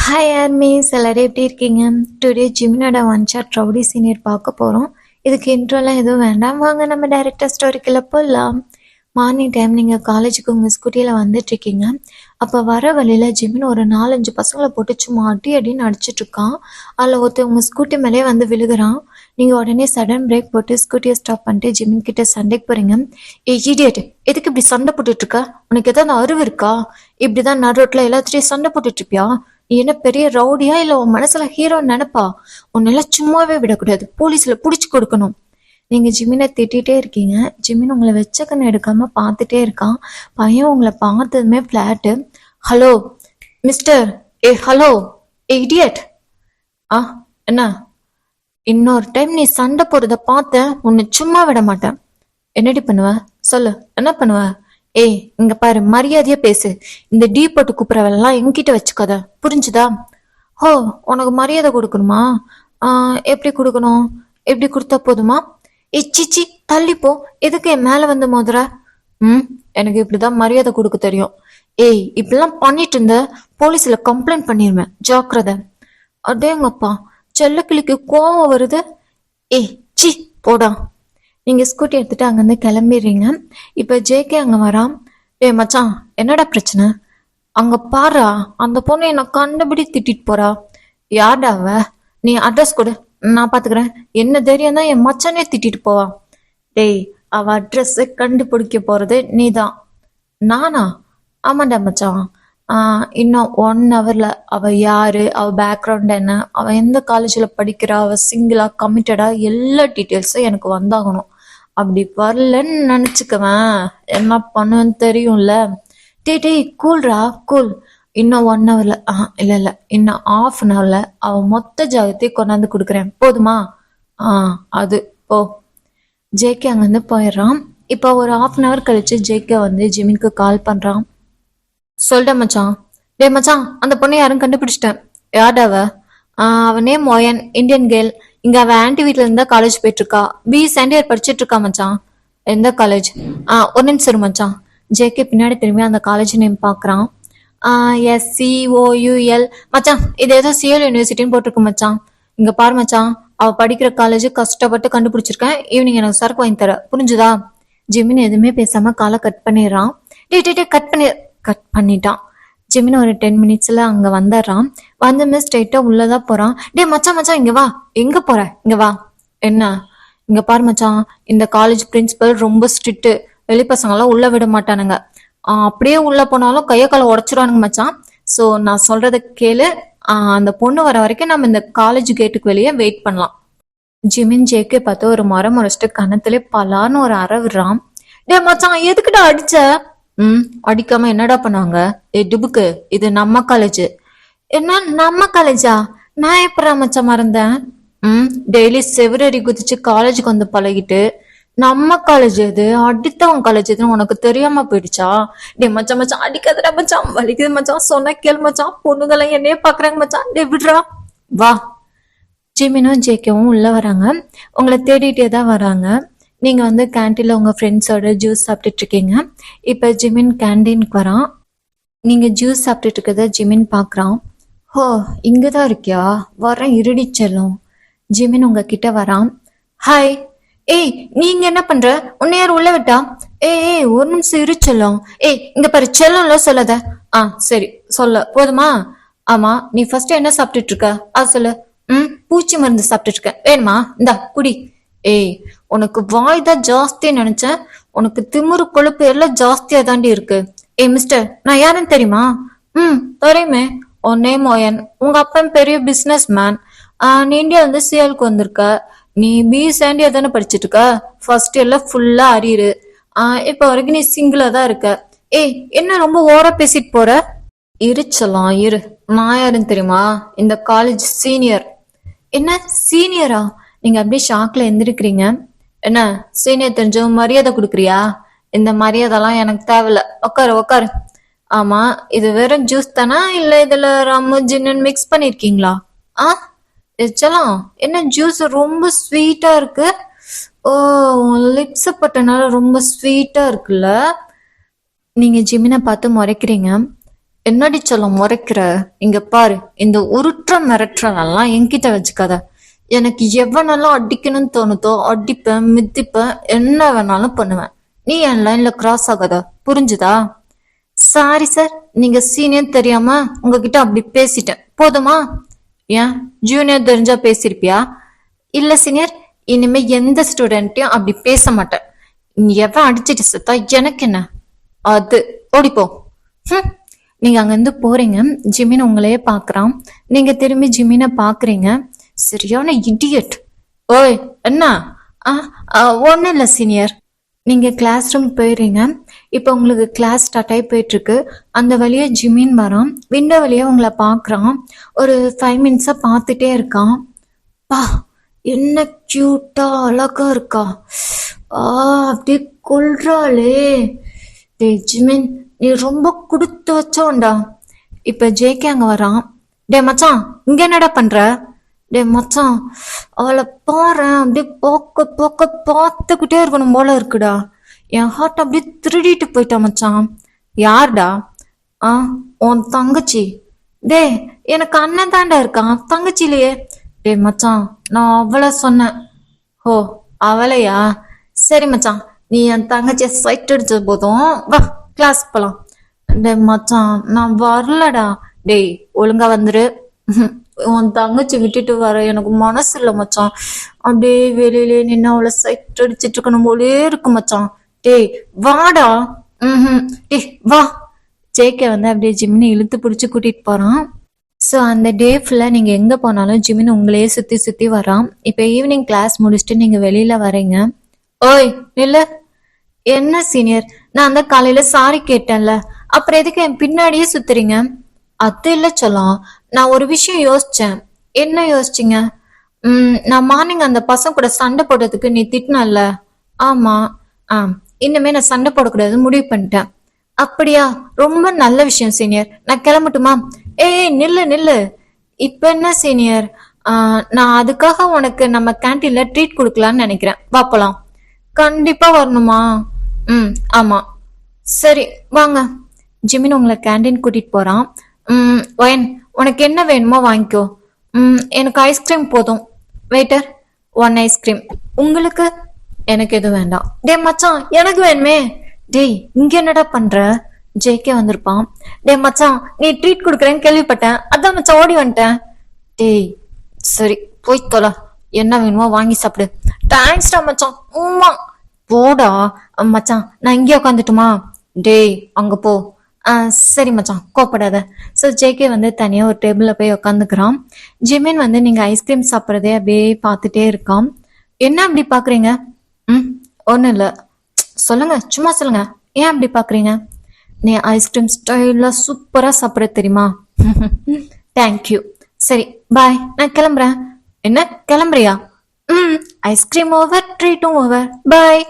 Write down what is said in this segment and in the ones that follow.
Hi armies, எல்லாரும் எப்படி இருக்கீங்க? டுடே ஜிம்னோட ஒன் ஷாட் ரவுடி சீனியர் பார்க்க போகிறோம். இதுக்கு இன்ட்ரோலாம் எதுவும் வேண்டாம், வாங்க நம்ம டைரெக்டாக ஸ்டோரிக்குள்ளே போகலாம். மார்னிங் டைம் நீங்கள் காலேஜுக்கு உங்கள் ஸ்கூட்டியில் வந்துட்டுருக்கீங்க. அப்போ வர வழியில் ஜிம்னு ஒரு 4-5 பசங்களை போட்டு சும்மா அடி அடின்னு அடிச்சிட்ருக்கான். அதில் ஒருத்தர் உங்கள் ஸ்கூட்டி மேலே வந்து விழுகிறான். நீங்கள் உடனே சடன் பிரேக் போட்டு ஸ்கூட்டியை ஸ்டாப் பண்ணிட்டு ஜிமின் கிட்ட சண்டைக்கு போகிறீங்க. இடியட், எதுக்கு இப்படி சண்டை போட்டுட்ருக்க? உனக்கு எதாவது அறிவு இருக்கா? இப்படி தான் நடுரோட்டில் எல்லாத்துலேயும் சண்டை போட்டுட்ருப்பியா? நீ என்ன பெரிய ரவுடியா இல்ல உன் மனசுல ஹீரோன்னு நினைப்பா? உன்னெல்லாம் சும்மாவே விடக்கூடாது, போலீஸ்ல புடிச்சு கொடுக்கணும். நீங்க ஜிமினை திட்டிகிட்டே இருக்கீங்க. ஜிமின் உங்களை வெச்ச கண்ணு எடுக்காம பார்த்துட்டே இருக்கான். பையன் உங்களை பார்த்ததுமே flat. Hello mister, hello idiot. என்ன? இன்னொரு டைம் நீ சண்டை போடுறத பார்த்த உன்னை சும்மா விட மாட்டேன். என்னடி பண்ணுவ? சொல்லு, என்ன பண்ணுவ? இங்க பாரு, மரியாதையா பேசு. இந்த டீ போட்டு கூப்பிடறவெல்லாம் என்கிட்ட வச்சுக்காத, புரிஞ்சுதா? ஹோ, உனக்கு மரியாதை கொடுக்கணுமா? எப்படி கொடுக்கணும்? எப்படி கொடுத்தா போதுமா? சிச்சி, தள்ளிப்போ. எதுக்கு என் மேல வந்து மோதுற? எனக்கு இப்படிதான் மரியாதை கொடுக்க தெரியும். இப்படிலாம் பண்ணிட்டு இருந்த போலீஸ்ல கம்ப்ளைண்ட் பண்ணிருவேன், ஜாக்கிரதை. அதேங்கப்பா, செல்லக்கிளிக்கு கோவம் வருது. சி போடா. நீங்க ஸ்கூட்டி எடுத்துட்டு அங்கிருந்து கிளம்பிடுறீங்க. இப்ப ஜேகே அங்க வரான். மச்சான், என்னடா பிரச்சனை? அங்க பாரா, அந்த பொண்ணு என்ன கண்டுபிடி திட்டிட்டு போறா. யார்டா அவ? நீ அட்ரஸ் கொடு, நான் பாத்துக்கிறேன். என்ன தைரியம் தான் என் மச்சானே திட்டிட்டு போவா? அவ அட்ரஸ் கண்டுபிடிக்க போறது நீதான். நானா? ஆமாண்டா மச்சான். இன்னும் 1 hourல அவ யாரு, அவ பேக்ரவுண்ட் என்ன, அவ எந்த காலேஜ்ல படிக்கிறா, அவ சிங்கிளா கமிட்டடா, எல்லா டீட்டெயில்ஸும் எனக்கு வந்தாகணும். அப்படி வரலன்னு நினைச்சுக்குவேன், என்ன பண்ணுவேன்னு தெரியும்ல. டேய் கூல்ரா, கூல். இன்னும் 1 hourல இல்ல இன்னும் 1/2 hourல அவ மொத்த ஜாகத்தையும் கொண்டாந்து கொடுக்குறேன், போதுமா? அது ஓ. ஜேகே அங்கிருந்து போயிடுறான். இப்போ ஒரு 1/2 hour கழிச்சு ஜேகே வந்து ஜிமினுக்கு கால் பண்றான். சொல்ற மச்சான். மச்சான், அந்த பொண்ணை யாரும் கண்டுபிடிச்சிட்டேன். யார்டாவ? அவ நேம் மோயன், இந்தியன் கேர்ள். இங்க அவ ஆன்டி வீட்ல இருந்தா காலேஜ் போயிட்டு இருக்கா. பி செகண்ட் படிச்சிட்டு இருக்கா மச்சான். எந்த காலேஜ்? ஒரு நிமிஷம் மச்சான். ஜேகே பின்னாடி திரும்பி அந்த காலேஜ் நேம் பாக்குறான். SCOUL. மச்சான், இது ஏதோ சிஎல் யூனிவர்சிட்டின்னு போட்டிருக்கு மச்சான். இங்க பாரு மச்சான், அவ படிக்கிற காலேஜ் கஷ்டப்பட்டு கண்டுபிடிச்சிருக்கேன். ஈவினிங் எனக்கு சரக்கு வாங்கி தர, புரிஞ்சுதா? ஜிமின் எதுவுமே பேசாம காலை கட் பண்ணிடுறான். கட் பண்ணிட்டான். ஜிமின் ஒரு 10 minutesல அங்க வந்துடுறான். வந்து ஸ்ட்ரெயிட்டா உள்ளதான் போறான். மச்சான் இங்க வா. எங்க போற? இங்க வா. என்ன? இங்க பாரு மச்சான், இந்த காலேஜ் பிரின்சிபல் ரொம்ப ஸ்ட்ரிக்ட். வெளி பசங்க எல்லாம் உள்ள விட மாட்டானுங்க. அப்படியே உள்ள போனாலும் கைய காலை உடைச்சிருவானுங்க மச்சான். சோ நான் சொல்றத கேளு. அந்த பொண்ணு வர வரைக்கும் நம்ம இந்த காலேஜ் கேட்டுக்கு வெளியே வெயிட் பண்ணலாம். ஜிமின் ஜேக்கே பார்த்து ஒரு மரம் முறைச்சிட்டு கணத்திலே பலான்னு ஒரு அற விடுறான். மச்சான், எதுக்குடா அடிச்ச? அடிக்காம என்னடா பண்ணாங்க? டுபுக்கு, இது நம்ம காலேஜ். என்ன நம்ம காலேஜா? நான் எப்படா மச்சான் மறந்தேன்? டெய்லி செவரடி குதிச்சு காலேஜுக்கு வந்து பழகிட்டு நம்ம காலேஜ் எது, அடித்தவன் காலேஜ் எதுன்னு உனக்கு தெரியாம போயிடுச்சா? மச்சான் அடிக்காதடா மச்சான், வலிக்குது மச்சான், சொன்ன கேள் மச்சான், பொண்ணுங்கெல்லாம் என்னையே பாக்குறாங்க மச்சான், விடுறா. வா. ஜிமினும் ஜேக்கவும் உள்ள வராங்க. உங்களை தேடிட்டே தான் வராங்க. நீங்க வந்து கேன்டீன்ல உங்க ஃப்ரெண்ட்ஸோட ஜூஸ் சாப்பிட்டுட்டு இருக்கீங்க. இப்ப ஜிமின் கேன்டீனுக்கு வரான். நீங்க ஜூஸ் சாப்பிட்டுட்டு இருக்கிறத ஜிமின் பாக்குறான். ஹோ, இங்கதான் இருக்கியா? வரேன், இருடி செல்லும். ஜிமின் உங்க கிட்ட வரான். ஹாய். நீங்க என்ன பண்ற? உன்னை யார் உள்ள விட்டா? ஒரு நிமிஷம் இரு செல்லும். இங்க பாரு, செல்லம்ல சொல்லாத. சரி, சொல்ல போதுமா? ஆமா, நீ ஃபர்ஸ்ட் என்ன சாப்பிட்டுட்டு இருக்க? சொல்லு. பூச்சி மருந்து சாப்பிட்டுட்டு இருக்க. வேணுமா? இந்தா குடி. உனக்கு வாய் தான் ஜாஸ்தி நினைச்சேன். உனக்கு திமிரு கொழுப்பு எல்லாம் ஜாஸ்தியா தாண்டி இருக்கு. மிஸ்டர், நான் யாருன்னு தெரியுமா? தெரியுமே. உன் நேம் மோயன். உங்க அப்பன் பெரிய பிசினஸ் மேன். நீ இந்தியா வந்து சிஎலுக்கு வந்திருக்க. நீ பி சாண்டியா தானே படிச்சிட்டு இருக்க. ஃபர்ஸ்ட் இயர்ல ஃபுல்லா அரியரு. இப்ப வரைக்கும் நீ சிங்கிளா தான் இருக்க. என்ன ரொம்ப ஓவரா பேசிட்டு போற? இருச்சலாம் இரு. நான் யாருன்னு தெரியுமா? இந்த காலேஜ் சீனியர். என்ன சீனியரா? நீங்க அப்படியே ஷாக்ல எந்திருக்கிறீங்க. என்ன சீனியர் தெரிஞ்சவங்க மரியாதை கொடுக்குறியா? இந்த மரியாதைலாம் எனக்கு தேவையில்ல. உக்காரு. ஆமா, இது வெறும் ஜூஸ் தானா இல்ல இதுல ரம்மு ஜின்னு மிக்ஸ் பண்ணிருக்கீங்களா? இதெல்லாம் என்ன ஜூஸ் ரொம்ப ஸ்வீட்டா இருக்கு. ஓ, லிப்ஸ் பட்டனால ரொம்ப ஸ்வீட்டா இருக்குல்ல. நீங்க ஜிமினை பார்த்து முறைக்கிறீங்க. என்னடி சொல்ல முறைக்கிற? இங்க பாரு, இந்த உருட்டுற மிரட்டுறதெல்லாம் என்கிட்ட வச்சுக்காத. எனக்கு எவனெல்லாம் அடிக்கணும்னு தோணுதோ அடிப்பேன், மிதிப்பேன், என்ன வேணாலும் பண்ணுவேன். நீ என் லைன்ல கிராஸ் ஆகாத, புரிஞ்சுதா? சாரி சார், நீங்க சீனியர் தெரியாம உங்ககிட்ட அப்படி பேசிட்டேன், போதுமா? ஏன் ஜூனியர் தெரிஞ்சா பேசிருப்பியா? இல்ல சீனியர், இனிமே எந்த ஸ்டூடெண்ட்டையும் அப்படி பேச மாட்டேன். நீ எவன் அடிச்சிட்டு செத்தா எனக்கு என்ன? அது ஓடிப்போ. ஹம். நீங்க அங்கிருந்து போறீங்க, ஜிமின் உங்களையே பாக்குறான். நீங்க திரும்பி ஜிமினை பாக்குறீங்க. சரியான இடியட். ஓய் என்ன? ஒன்னும் இல்ல சீனியர். நீங்க கிளாஸ் ரூம் போயிடுறீங்க. இப்போ உங்களுக்கு கிளாஸ் ஸ்டார்ட் ஆகி போயிட்டு இருக்கு. அந்த வழியா ஜிமின் வரான். விண்டோ வழியா உங்களை பாக்குறான். ஒரு 5 மினிட்ஸா பார்த்துட்டே இருக்கான். பா, என்ன கியூட்டா அழகா இருக்கா. அப்படியே கொல்றாளே. டேய் ஜிமின், நீ ரொம்ப கொடுத்து வச்சோண்டா. இப்ப ஜேகே அங்க வரான். டே மச்சான், இங்க என்னடா பண்ற? டே மச்சான், அவளை பாரு, அப்படியே போக்க போக்க பார்த்துக்கிட்டே இருக்கணும் போல இருக்குடா. என் ஹார்ட் அப்படியே திருடிட்டு போயிட்டா மச்சான். யார்டா? ஆ, உன் தங்கச்சி. டே, எனக்கு அண்ணன் தாண்டா இருக்கான், தங்கச்சிலேயே. டே மச்சான், நான் அவளை சொன்னேன். ஓ, அவளையா? சரி மச்சான், நீ என் தங்கச்சிய சைட் அடிச்ச போதும் வா, கிளாஸ் போலாம். டே மச்சான், நான் வரலடா. டேய் ஒழுங்கா வந்துரு. உன் தங்கச்சி விட்டுட்டு வர எனக்கு மனசு இல்ல மச்சான். அப்படியே வெளியிலே நின்று அவளை சைட் அடிச்சிட்டு இருக்கணும் போலே இருக்கு மச்சான். டேய் வாடா. டேய் வா. ஜேகே வந்து அப்படியே ஜிமினை இழுத்து பிடிச்சி கூட்டிட்டு போறான். ஸோ அந்த டே ஃபுல்லாக நீங்கள் எங்கே போனாலும் ஜிமின் உங்களையே சுற்றி சுற்றி வரான். இப்போ ஈவினிங் கிளாஸ் முடிச்சுட்டு நீங்கள் வெளியில் வரீங்க. ஓய் இல்ல. என்ன சீனியர், நான் அந்த காலையில் சாரி கேட்டேன்ல, அப்புறம் எதுக்கு என் பின்னாடியே சுத்துறீங்க? அது இல்லை சொல்லலாம், நான் ஒரு விஷயம் யோசிச்சேன். என்ன யோசிச்சிங்க? நான் மார்னிங் அந்த பசங்க கூட சண்டை போடுறதுக்கு நீ திட்டினல்ல. ஆமா. ஆ, இன்னுமே நான் சண்டை போடக்கூடாது முடிவு பண்ணிட்டேன். அப்படியா? ரொம்ப நல்ல விஷயம் சீனியர், நான் கிளம்பட்டுமா? ஏய் நில்லு நில்லு. இப்ப என்ன சீனியர், நான் அதுக்காக உனக்கு நம்ம கேன்டீன்ல ட்ரீட் கொடுக்கலான்னு நினைக்கிறேன், வா போலாம். கண்டிப்பா வரணுமா? ஆமா. சரி வாங்க. ஜிமின் உங்களை கேன்டீன் கூட்டிட்டு போறான். ஒயன், உனக்கு என்ன வேணுமோ வாங்கிக்கோ. எனக்கு ஐஸ்கிரீம் போதும். Waiter, 1 ice cream. உங்களுக்கு? எனக்கு எதுவும் வேண்டாம். டே மச்சான், எனக்கு வேணுமே. டேய் இங்க என்னடா பண்ற? ஜேகே வந்திருப்பான். டே மச்சான், நீ ட்ரீட் கொடுக்குறேன்னு கேள்விப்பட்டேன், அதான் மச்சான் ஓடி வந்துட்டேன். டேய் சரி போய் தொலை, என்ன வேணுமோ வாங்கி சாப்பிடு. தேங்க்ஸ்டா மச்சான். உமா போடா. மச்சான் நான் இங்கே உட்காந்துட்டுமா? டேய் அங்க போ. சரி மச்சான், கோப்படாத. ஸோ ஜேகே வந்து தனியாக ஒரு டேபிளில் போய் உட்காந்துக்கிறான். ஜிமின் வந்து நீங்கள் ஐஸ்கிரீம் சாப்பிட்றதே அப்படியே பார்த்துட்டே இருக்கான். என்ன அப்படி பார்க்குறீங்க? ஒன்றும் இல்லை. சொல்லுங்க, சும்மா சொல்லுங்க, ஏன் அப்படி பார்க்குறீங்க? நீ ஐஸ்கிரீம் ஸ்டைலாக சூப்பராக சாப்பிட்ற தெரியுமா? தேங்க்யூ. சரி பாய், நான் கிளம்புறேன். என்ன கிளம்புறியா? ஐஸ்கிரீம் ஓவர், ட்ரீட்டும் ஓவர், பாய்.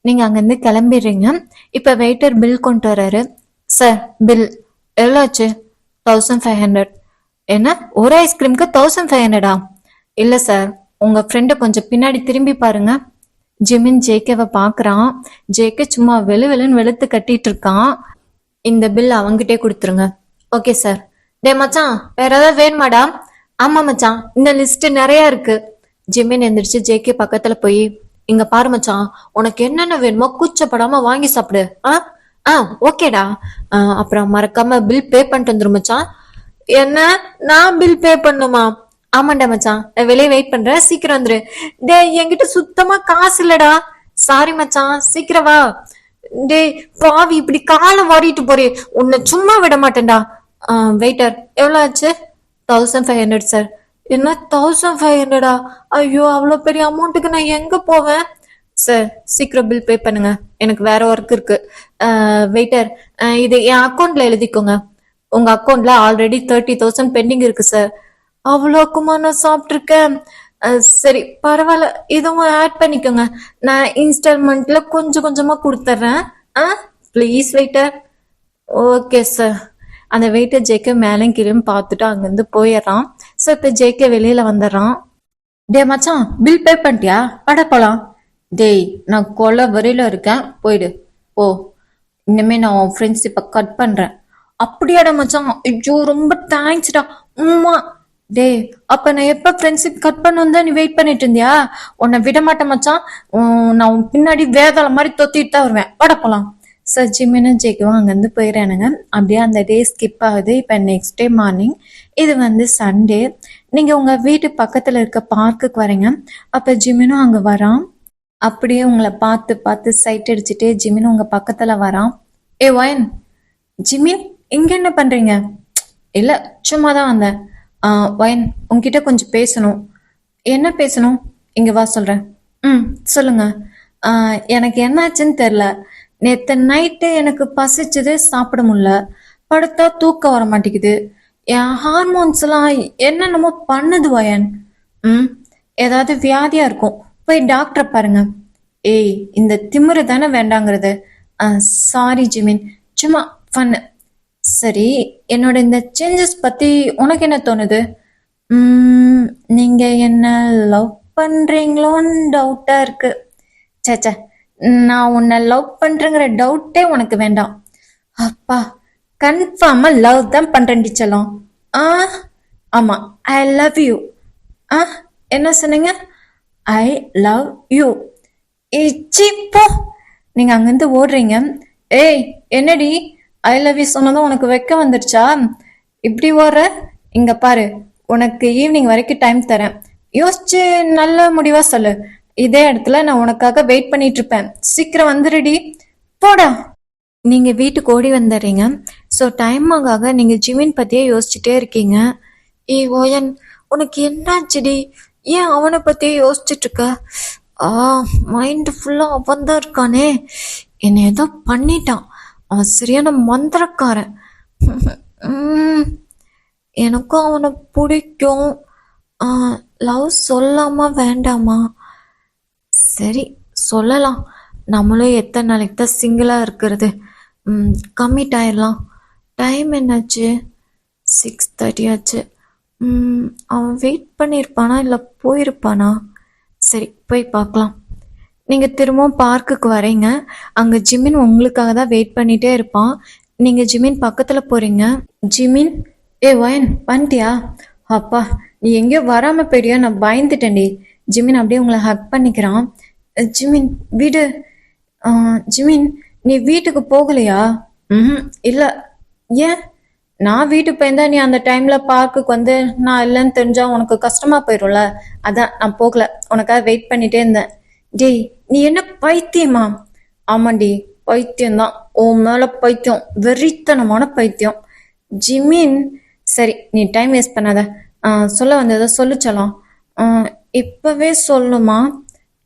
நீங்க அங்கிருந்து கிளம்பிடுறீங்க. இப்ப வெயிட்டர் பில் கொண்டு வர்றாரு. சார் பில் எவ்வளோ ஆச்சு? 1500. என்ன, ஒரு ஐஸ்கிரீமுக்கு 1500? இல்ல சார், உங்க ஃப்ரெண்டை கொஞ்சம் பின்னாடி திரும்பி பாருங்க. ஜிமின் ஜேகேவை பாக்குறான். ஜேகே சும்மா வெளுன்னு வெளுத்து கட்டிட்டு இருக்கான். இந்த பில் அவங்கிட்டே கொடுத்துருங்க. Okay sir. டே மச்சான், வேற ஏதாவது வேணுமாடா? ஆமா மச்சான், இந்த லிஸ்ட் நிறைய இருக்கு. ஜிமின் எந்திரிச்சு ஜேகே பக்கத்துல போய், இங்க பாரு மச்சான், உனக்கு என்னென்ன வேணுமோ கூச்சப்படாம வாங்கி சாப்பிடு. ஓகேடா. அப்புறம் மறக்காம பில் பே பண்ணிட்டு வந்துரும் மச்சான். என்ன, நான் பில் பே பண்ணுமா? ஆமாண்டா மச்சான், நான் வெளியே வெயிட் பண்றேன், சீக்கிரம் வந்துரு. டே என்கிட்ட சுத்தமா காசு இல்லடா. சாரி மச்சான், சீக்கிரம் வா. டே பாவி, இப்படி காலை வாரிட்டு போறே, உன்னை சும்மா விட மாட்டேன்டா. வெயிட்டர் எவ்வளவு ஆச்சு? 1500 சார். என்ன 1500? ஐயோ, அவ்வளோ பெரிய அமௌண்ட்டுக்கு நான் எங்க போவேன்? சார் சீக்கிரம் பில் பே பண்ணுங்க, எனக்கு வேற ஒர்க் இருக்கு. வெயிட்டர், இது என் அக்கௌண்ட்ல எழுதிக்கோங்க. உங்க அக்கௌண்ட்ல ஆல்ரெடி 30,000 பெண்டிங் இருக்கு சார். அவ்வளோக்குமா நான் சாப்பிட்ருக்கேன்? சரி பரவாயில்ல, இதுவும் ஆட் பண்ணிக்கோங்க, நான் இன்ஸ்டால்மெண்ட்ல கொஞ்சம் கொஞ்சமா கொடுத்துட்றேன். Please waiter. Okay sir. அந்த வெயிட்டர் ஜேகே மேலும் கீழே பார்த்துட்டு அங்கிருந்து போயிடுறான். ஸோ இப்போ ஜேகே வெளியில வந்துடுறான். டே மச்சான், பில் பே பண்ணிட்டியா? வட போலாம். டேய் நான் கொலை வரையில இருக்கேன், போயிடு. ஓ, இனிமே நான் உன் ஃப்ரெண்ட்ஸ் இப்போ கட் பண்றேன். அப்படியாடா மச்சான், ஐயோ ரொம்ப தேங்க்ஸ்டா. உம்மா. டேய், அப்ப நான் எப்ப ஃப்ரெண்ட்ஷிப் கட் பண்ணணும் தான் நீ வெயிட் பண்ணிட்டு இருந்தியா? உன்னை விட மாட்டேன் மச்சான். நான் உன் பின்னாடி வேதாள மாதிரி தொத்திட்டு தான் வருவேன். வாட போலாம். சார் ஜிம்மினும் ஜெய்க்கவும் அங்கேருந்து போயிடறானுங்க. அப்படியே அந்த டே ஸ்கிப் ஆகுது. இப்போ நெக்ஸ்ட் டே மார்னிங், இது வந்து சண்டே. நீங்கள் உங்கள் வீட்டு பக்கத்தில் இருக்க பார்க்குக்கு வரீங்க. அப்போ ஜிம்மினும் அங்கே வரான். அப்படியே உங்களை பார்த்து பார்த்து சைட் அடிச்சுட்டு ஜிமின் உங்க பக்கத்துல வரான். ஏ வயன், ஜிமின் இங்க என்ன பண்றீங்க? இல்ல, சும்மா தான் வந்தேன். வயன், உன்கிட்ட கொஞ்சம் பேசணும். என்ன பேசணும்? இங்க வா சொல்றேன். ம், சொல்லுங்க. எனக்கு என்னாச்சுன்னு தெரில. நேற்று நைட்டு எனக்கு பசிச்சது, சாப்பிட முடியல. படுத்தா தூக்கம் வர மாட்டேங்குது. என் ஹார்மோன்ஸ் எல்லாம் என்னென்னமோ பண்ணுது வயன். ம், ஏதாவது வியாதியா இருக்கும். போய் டாக்டரை பாருங்க. ஏய், இந்த திமிரு தானே வேண்டாங்கிறது. சாரி ஜிமின், சும்மா ஃபன்னு. சரி, என்னோட இந்த சேஞ்சஸ் பத்தி உனக்கு என்ன தோணுது? நீங்க என்ன லவ் பண்றீங்களோன்னு டவுட்டா இருக்கு. சேச்சே, நான் உன்னை லவ் பண்றேங்கிற டவுட்டே உனக்கு வேண்டாம். அப்பா, கன்ஃபார்மா லவ் தான் பண்றேன் டீச்சலாம். ஆ, ஆமா, ஐ லவ் யூ. ஆ, என்ன சொன்னீங்க? ஐ லவ் யூ. இச்சிப்போ, நீங்க அங்கிருந்து ஓடுறீங்க. ஏய், என்னடி ஐ லவ் யூ சொன்னதும் உனக்கு வெக்க வந்துருச்சா? இப்படி ஓடுற? இங்க பாரு, உனக்கு ஈவினிங் வரைக்கும் டைம் தரேன். யோசிச்சு நல்ல முடிவா சொல்லு. இதே இடத்துல நான் உனக்காக வெயிட் பண்ணிட்டு இருப்பேன். சீக்கிரம் வந்துடுடி. போடா. நீங்க வீட்டுக்கு ஓடி வந்துடுறீங்க. ஸோ டைம் ஆக நீங்க ஜிமின் பத்தியே யோசிச்சுட்டே இருக்கீங்க. ஏய் ஓயன், உனக்கு என்னாச்சுடி? ஏன் அவனை பத்தியே யோசிச்சுட்டு இருக்க? மைண்டு ஃபுல்லா அவன் தான் இருக்கானே. என்னை ஏதோ பண்ணிட்டான். அவன் சரியான மந்திரக்காரன். எனக்கும் அவனை பிடிக்கும். லவ் சொல்லாமா வேண்டாமா? சரி, சொல்லலாம். நம்மளும் எத்தனை நாளைக்கு தான் சிங்கிளாக இருக்கிறது? கம்மிட் ஆயிடலாம். டைம் என்னாச்சு? 6:30 ஆச்சு. அவன் வெயிட் பண்ணியிருப்பானா இல்லை போயிருப்பானா? சரி, போய் பார்க்கலாம். நீங்கள் திரும்பவும் பார்க்குக்கு வரீங்க. அங்கே ஜிமின் உங்களுக்காக தான் வெயிட் பண்ணிகிட்டே இருப்பான். நீங்கள் ஜிமின் பக்கத்தில் போகிறீங்க. ஜிமின், ஏ வயன், வந்துட்டியா? அப்பா, நீ எங்கேயோ வராமல் போயிடியா? நான் பயந்துட்டேன்டி. ஜிமின் அப்படியே உங்களை ஹக் பண்ணிக்கிறான். ஜிமின் வீடு. ஜிமின், நீ வீட்டுக்கு போகலையா? இல்லை. ஏன்? நான் வீட்டுக்கு போயிருந்தா நீ அந்த டைம்ல பார்க்குக்கு வந்து நான் இல்லைன்னு தெரிஞ்சா உனக்கு கஷ்டமா போயிடும்ல. அதான் நான் போகல, உனக்காக வெயிட் பண்ணிட்டே இருந்தேன். டேய், நீ என்ன பைத்தியமா? ஆமாண்டி, பைத்தியம்தான். உன் மேல பைத்தியம், வெறித்தனமான பைத்தியம். ஜிமின், சரி, நீ டைம் வேஸ்ட் பண்ணாத. சொல்ல வந்ததை சொல்லிச்சலாம். இப்பவே சொல்லுமா?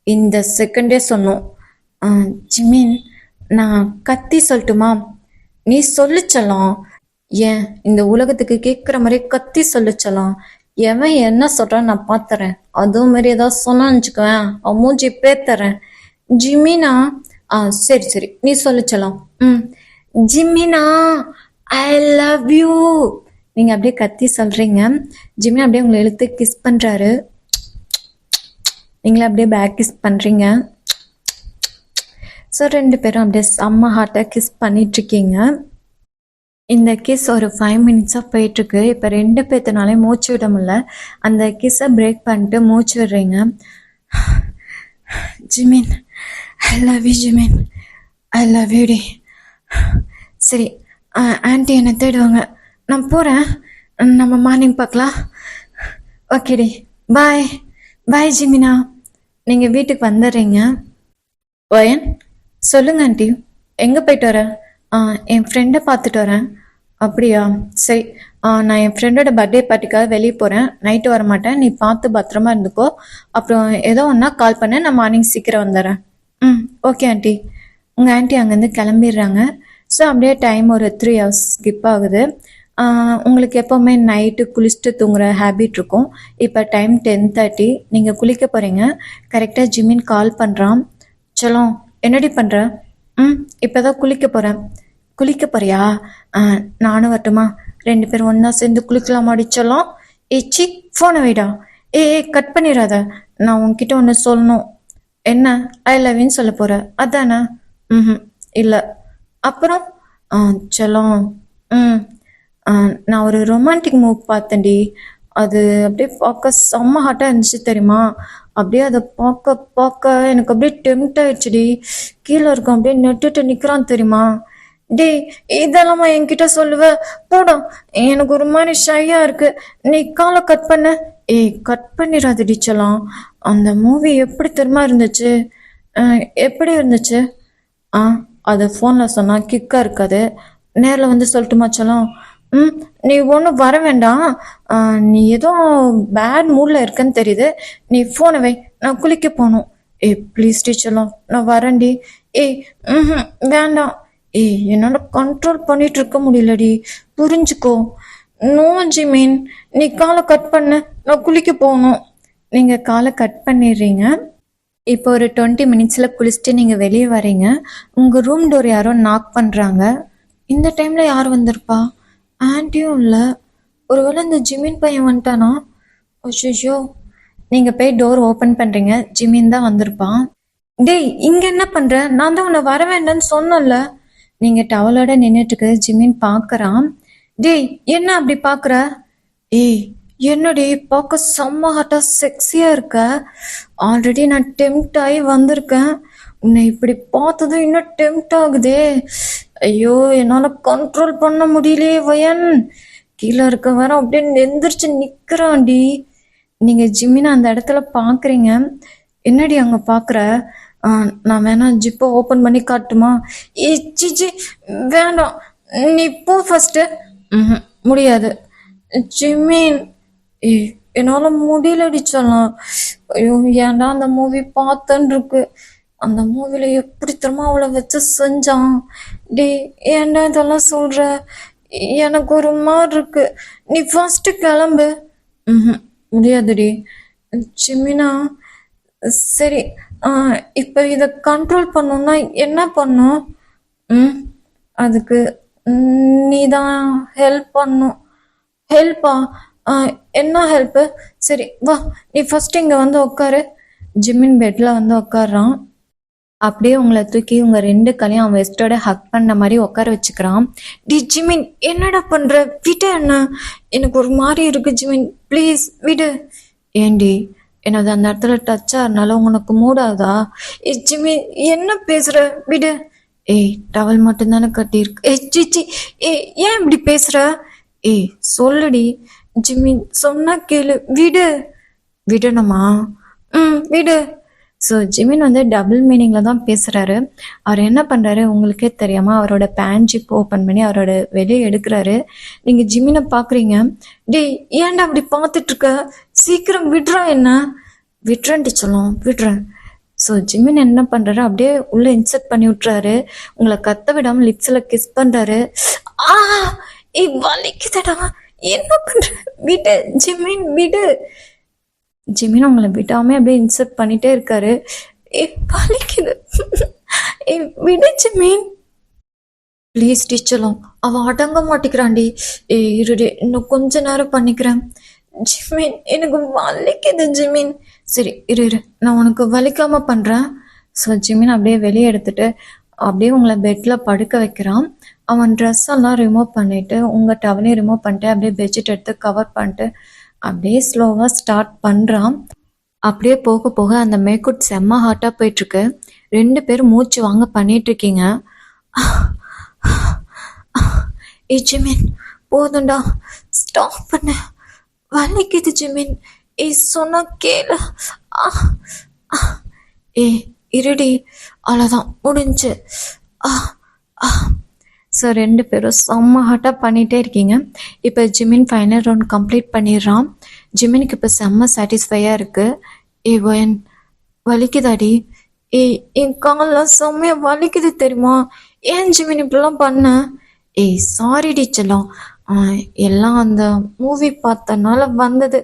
இந்த செகண்டே சொன்னோம். ஜிமின், நான் கத்தி சொல்லட்டுமா? நீ சொல்லிச்சலாம். ஏன், இந்த உலகத்துக்கு கேட்குற மாதிரி கத்தி சொல்லிச்சலாம். எவன் என்ன சொல்றான் நான் பார்த்துறேன். அதுவும் மாதிரி ஏதாவது சொன்னான்னு வச்சுக்குவேன், அவன் மூஞ்சி பேத்தறேன். ஜிமினா, சரி சரி, நீ சொல்லிச்சலாம். ஜிமினா, ஐ லவ் யூ. நீங்க அப்படியே கத்தி சொல்றீங்க. ஜிமினா அப்படியே உங்களை இழுத்து கிஸ் பண்றாரு. நீங்களே அப்படியே பேக் கிஸ் பண்றீங்க. ஸோ 2 பேரும் அப்படியே செம்ம ஹார்ட்டாக கிஸ் பண்ணிட்டு இருக்கீங்க. இந்த கிஸ் ஒரு 5 மினிட்ஸாக போயிட்டுருக்கு. இப்போ 2 பேர்த்தனாலே மூச்சு விட முடியல. அந்த கிஸ்ஸை பிரேக் பண்ணிட்டு மூச்சு விடுறீங்க. Jimin, I love you Jimin, I love you டி. சரி, ஆன்ட்டி என்னை தேடுவாங்க, நான் போகிறேன். நம்ம மார்னிங் பார்க்கலாம். ஓகேடி, பாய். பாய் ஜிமினா. நீங்கள் வீட்டுக்கு வந்துடுறீங்க. வயன், சொல்லுங்க ஆண்டி, எங்கே போயிட்டு வரேன்? என் ஃப்ரெண்டை பார்த்துட்டு வரேன். அப்படியா, சரி. நான் என் ஃப்ரெண்டோட பர்த்டே பார்ட்டிக்காக வெளியே போகிறேன். நைட்டு வர மாட்டேன், நீ பார்த்து பத்திரமா இருந்துக்கோ. அப்புறம் ஏதோ ஒன்றா கால் பண்ண, நான் மார்னிங் சீக்கிரம் வந்துடுறேன். Okay aunty. உங்கள் ஆண்டி அங்கேருந்து கிளம்பிடுறாங்க. ஸோ அப்படியே டைம் ஒரு 3 hours ஸ்கிப் ஆகுது. உங்களுக்கு எப்போவுமே நைட்டு குளிச்சுட்டு தூங்குற ஹேபிட் இருக்கும். இப்போ டைம் 10:30. நீங்கள் குளிக்க போகிறீங்க. கரெக்டாக ஜிமின் கால் பண்ணுறான். சலம், என்னடி பண்ணுற? இப்போ தான் குளிக்க போகிறேன். குளிக்க போறியா? நானும் வரட்டுமா? 2 பேரும் ஒன்றா சேர்ந்து குளிக்கலாமா அடிச்சலாம்? ஏச்சி, ஃபோனை வைடா. ஏ கட் பண்ணிடாத. நான் உன்கிட்ட ஒன்று சொல்லணும். என்ன? ஐ லவ் யூன்னு சொல்ல போகிற அதானே? இல்லை. அப்புறம்? செல்லம், ம் நான் ஒரு ரொமான்டிக் மூவ் பார்த்தேன்டி. அது அப்படியே பார்க்க செம்ம ஹாட்டாக இருந்துச்சு தெரியுமா? அப்படியே அதை பார்க்க பார்க்க எனக்கு அப்படியே டெம்ட் ஆயிடுச்சுடி. கீழே இருக்கும் அப்படியே நெட்டுட்டு நிற்கிறான் தெரியுமா? டேய், இதெல்லாமா என்கிட்ட சொல்லுவ? போடா, எனக்கு ஒரு மாதிரி ஷையா இருக்கு. நீ காலை கட் பண்ண. ஏய், கட் பண்ணிடாதடி செல்லம். அந்த மூவி எப்படி தெரியுமா இருந்துச்சு? எப்படி இருந்துச்சு? ஆ அது ஃபோனில் சொன்னால் கிக்காக இருக்காது. நேரில் வந்து சொல்லட்டுமா செல்லம்? நீ ஒன்றும் வர வேண்டாம். நீ ஏதோ பேட் மூடில் இருக்கன்னு தெரியுது. நீ ஃபோனை வை, நான் குளிக்க போகணும். ஏய் ப்ளீஸ் டீச்சர்லாம், நான் வரேன்டி. ஏய் ம் வேண்டாம். ஏய் என்னால் கண்ட்ரோல் பண்ணிட்டு இருக்க முடியலடி, புரிஞ்சுக்கோ. நோ ஜிமீன், நீ காலை கட் பண்ண, நான் குளிக்க போகணும். நீங்கள் காலை கட் பண்ணிடுறீங்க. இப்போ ஒரு 20 மினிட்ஸில் குளிச்சுட்டு நீங்கள் வெளியே வரீங்க. உங்கள் ரூம் டோர் யாரோ நாக் பண்ணுறாங்க. இந்த டைமில் யார் வந்திருப்பா? ஆன்ட்டியும் இல்லை. ஒருவேளை இந்த ஜிமின் பையன் வந்துட்டானா? அச்சோ. நீங்கள் போய் டோர் ஓப்பன் பண்ணுறீங்க. ஜிமின் தான் வந்திருப்பான். டேய், இங்கே என்ன பண்ணுற? நான் தான் உன்னை வர வேண்டாம்னு சொன்னல. நீங்கள் டவலோட நின்றுட்டுருக்கு. ஜிமின் பார்க்குறான். டேய், என்ன அப்படி பார்க்குற? ஏய், என்னடி பார்க்க செம்ம ஹாட்டாக செக்ஸியாக இருக்க. ஆல்ரெடி நான் டெம்ட் ஆகி வந்திருக்கேன். உன்னை இப்படி பார்த்ததும் இன்னும் டெம்ட் ஆகுதே. ஐயோ, என்னால் கண்ட்ரோல் பண்ண முடியலையே வயன். கீழே இருக்க வர அப்படியே நெந்திரிச்சு நிற்கிறான்டி. நீங்கள் ஜிம்மினை அந்த இடத்துல பார்க்குறீங்க. என்னடி அங்கே பார்க்குற? நான் வேணா ஜிப்பை ஓப்பன் பண்ணி காட்டுமா? ஏ சிச்சி, வேண்டாம், நீ போ ஃபஸ்ட்டு. முடியாது ஜிம்மின். ஏ, என்னால் முடியலடி சொல்லலாம். ஐயோ, ஏன்டா அந்த மூவி பார்த்தேன்னு இருக்கு. அந்த மூவில எப்படி திரும்ப அவளை வச்சு செஞ்சான். டே, ஏன்டா இதெல்லாம் சொல்ற? எனக்கு ஒரு மாதிரி இருக்கு. நீ ஃபர்ஸ்ட் கிளம்பு. முடியாதுடி ஜிமினா. சரி, இப்போ இதை கண்ட்ரோல் பண்ணணும்னா என்ன பண்ணும்? அதுக்கு நீ தான் ஹெல்ப் பண்ணும். ஹெல்ப்பா? என்ன ஹெல்ப்பு? சரி வா, நீ ஃபர்ஸ்ட் இங்கே வந்து உட்காரு. ஜிமின் பெட்டில் வந்து உட்காடுறான். அப்படியே உங்களை தூக்கி உங்கள் 2 காலையும் அவன் வெஸ்டோட ஹக் பண்ண மாதிரி உட்கார வச்சுக்கிறான். டி ஜிமின், என்னடா பண்ணுற? விட என்ன? எனக்கு ஒரு மாதிரி இருக்கு ஜிமின், ப்ளீஸ் விடு. ஏண்டி, என்னது அந்த இடத்துல டச் ஆகிறனால உனக்கு மூடாதா? ஏ ஜிமின், என்ன பேசுகிற? விடு. ஏய், டவல் மட்டும்தானே கட்டியிருக்கு. ஏ சிச்சி, ஏன் இப்படி பேசுகிற? ஏய் சொல்லுடி. ஜிமின், சொன்னா கேளு, விடு. விடணுமா? விடு. ஸோ ஜிமின் வந்து டபுள் மீனிங்கில் தான் பேசுகிறாரு. அவர் என்ன பண்ணுறாரு உங்களுக்கே தெரியாமல் அவரோட பேண்ட் ஜிப் ஓப்பன் பண்ணி அவரோட வெளியே எடுக்கிறாரு. நீங்கள் ஜிமினை பார்க்குறீங்க. டேய், ஏன்டா அப்படி பார்த்துட்ருக்க? சீக்கிரம் விடுறா. என்ன? விட்றேன்ட்டு சொல்லும், விடுறேன். ஸோ ஜிமின் என்ன பண்ணுறாரு, அப்படியே உள்ளே இன்சர்ட் பண்ணி விட்றாரு. உங்களை கத்த விடாமல் லிப்ஸில் கிஸ் பண்ணுறாரு. வலிக்குதடா, என்ன பண்ணுற? விடு ஜிமின், விடு. ஜிமின் உங்களை விடாமல் அப்படியே இன்சர்ட் பண்ணிட்டே இருக்காரு. வலிக்குது. விடு ஜிமின், ப்ளீஸ் டீச்சரும். அவன் அடங்க மாட்டேங்கிறான்டி. இருடி, இன்னும் கொஞ்ச நேரம் பண்ணிக்கிறேன். ஜிமின், எனக்கு வலிக்குது ஜிமின். சரி இரு, நான் உனக்கு வலிக்காமல் பண்ணுறேன். ஸோ ஜிமின் அப்படியே வெளியே எடுத்துட்டு அப்படியே உங்களை பெட்டில் படுக்க வைக்கிறான். அவன் ட்ரெஸ் எல்லாம் ரிமூவ் பண்ணிவிட்டு உங்கள் டவலையும் ரிமூவ் பண்ணிட்டு அப்படியே பெட்ஷீட் எடுத்து கவர் பண்ணிட்டு அப்படியே ஸ்லோவாக ஸ்டார்ட் பண்ணுறான். அப்படியே போக போக அந்த மேக்கவுட் செம்ம ஹாட்டாக போயிட்டுருக்கு. 2 பேரும் மூச்சு வாங்க பண்ணிகிட்ருக்கீங்க. ஏ ஜிமின், போதும்டா, ஸ்டாப் பண்ணு, வலிக்குது ஜிமின். சொன்னா கேளு. இருடி, அவ்வளோதான் முடிஞ்சு. ஸோ 2 பேரும் செம்ம ஹாட்டாக பண்ணிகிட்டே இருக்கீங்க. இப்போ ஜிமின் ஃபைனல் ரவுண்ட் கம்ப்ளீட் பண்ணிடுறான். ஜிமினுக்கு இப்போ செம்ம சாட்டிஸ்ஃபையாக இருக்குது. வயன், வலிக்குதாடி? என் காலெலாம் செம்மையாக வலிக்குது தெரியுமா? ஏன் ஜிமின் இப்படிலாம் பண்ண? சாரி டீச்சர்லாம், எல்லாம் அந்த மூவி பார்த்தனால வந்தது.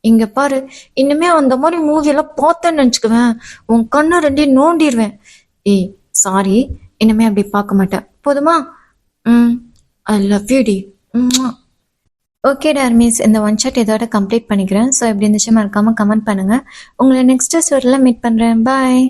இங்கே பாரு, இனிமே அந்த மாதிரி மூவியெல்லாம் பார்த்தேன்னு நினச்சிக்குவேன், உன் கண்ணை 2 நோண்டிடுவேன். சாரி, இனிமே அப்படி பார்க்க மாட்டேன், போதுமா? ஐ லவ் யூ டி. ஓகே டார்மிஸ், இந்த ஒன் ஷாட் இதோட கம்ப்ளீட் பண்ணிக்கிறேன். ஸோ எப்படி இருந்துச்சு மறக்காமல் கமெண்ட் பண்ணுங்கள். உங்களை நெக்ஸ்ட் ஸ்டோரியில் மீட் பண்ணுறேன். பாய்.